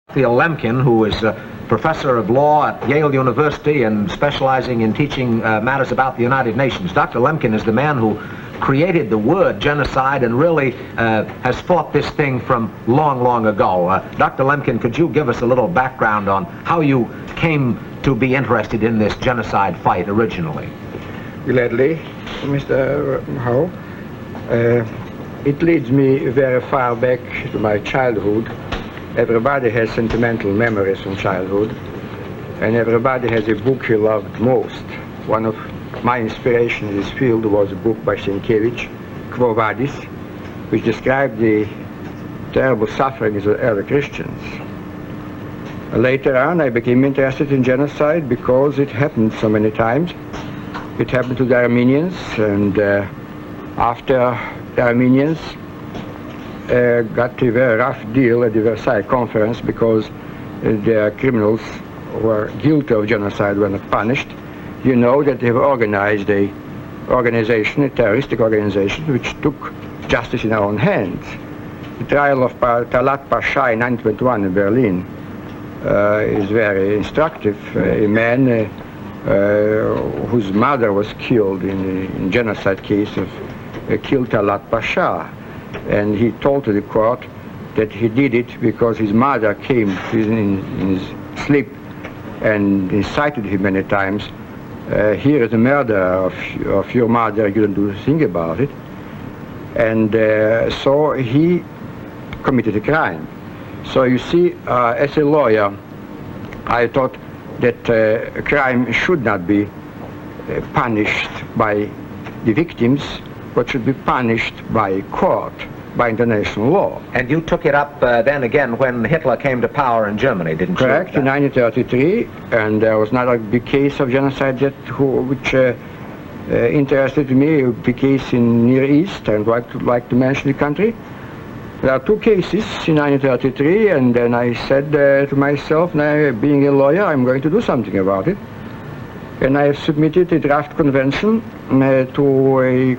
Raphael Lemkin, who is a professor of law at Yale University and specializing in teaching matters about the United Nations. Dr. Lemkin is the man who created the word genocide and really has fought this thing from long, long ago. Dr. Lemkin, could you give us a little background on how you came to be interested in this genocide fight originally? Gladly, Mr. Howe. It leads me very far back to my childhood. Everybody has sentimental memories from childhood, and everybody has a book he loved most. One of my inspirations in this field was a book by Sienkiewicz, Quo Vadis, which described the terrible sufferings of early Christians. Later on, I became interested in genocide because it happened so many times. It happened to the Armenians, and after the Armenians got a very rough deal at the Versailles Conference because the criminals who were guilty of genocide were not punished. You know that they have organized a terroristic organization, which took justice in our own hands. The trial of Talat Pasha in 1921 in Berlin is very instructive. A man whose mother was killed in a genocide case of killed Talat Pasha. And he told to the court that he did it because his mother came in his sleep and incited him many times. Here is the murder of your mother, you don't do a thing about it. And so he committed a crime. So you see, as a lawyer, I thought that a crime should not be punished by the victims, but should be punished by court, by international law. And you took it up then again when Hitler came to power in Germany, didn't you? Correct, in 1933, and there was another big case of genocide which interested me, a big case in Near East, and I'd like to mention the country. There are two cases in 1933, and then I said to myself, now being a lawyer, I'm going to do something about it. And I have submitted a draft convention to a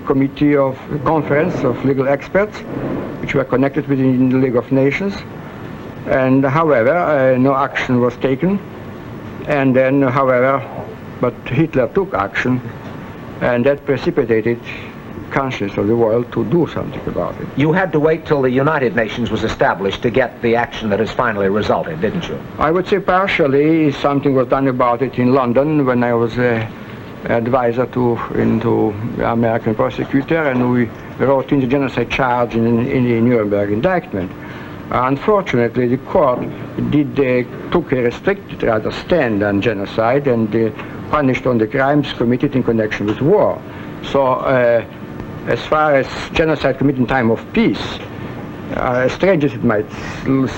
conference of legal experts, which were connected within the League of Nations. And however, no action was taken. And then, however, but Hitler took action, and that precipitated conscience of the world to do something about it. You had to wait till the United Nations was established to get the action that has finally resulted, didn't you? I would say partially. Something was done about it in London when I was advisor to the American prosecutor, and we wrote in the genocide charge in the Nuremberg indictment. Unfortunately, the court took a restricted rather stand on genocide and punished on the crimes committed in connection with war. So as far as genocide committed in time of peace, strange as it might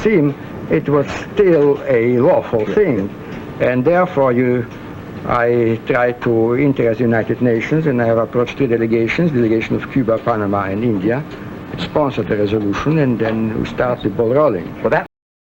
seem, it was still a lawful thing. And therefore I tried to interest the United Nations, and I have approached three delegations, delegation of Cuba, Panama, and India. It sponsored the resolution, and then we started the ball rolling. Well, that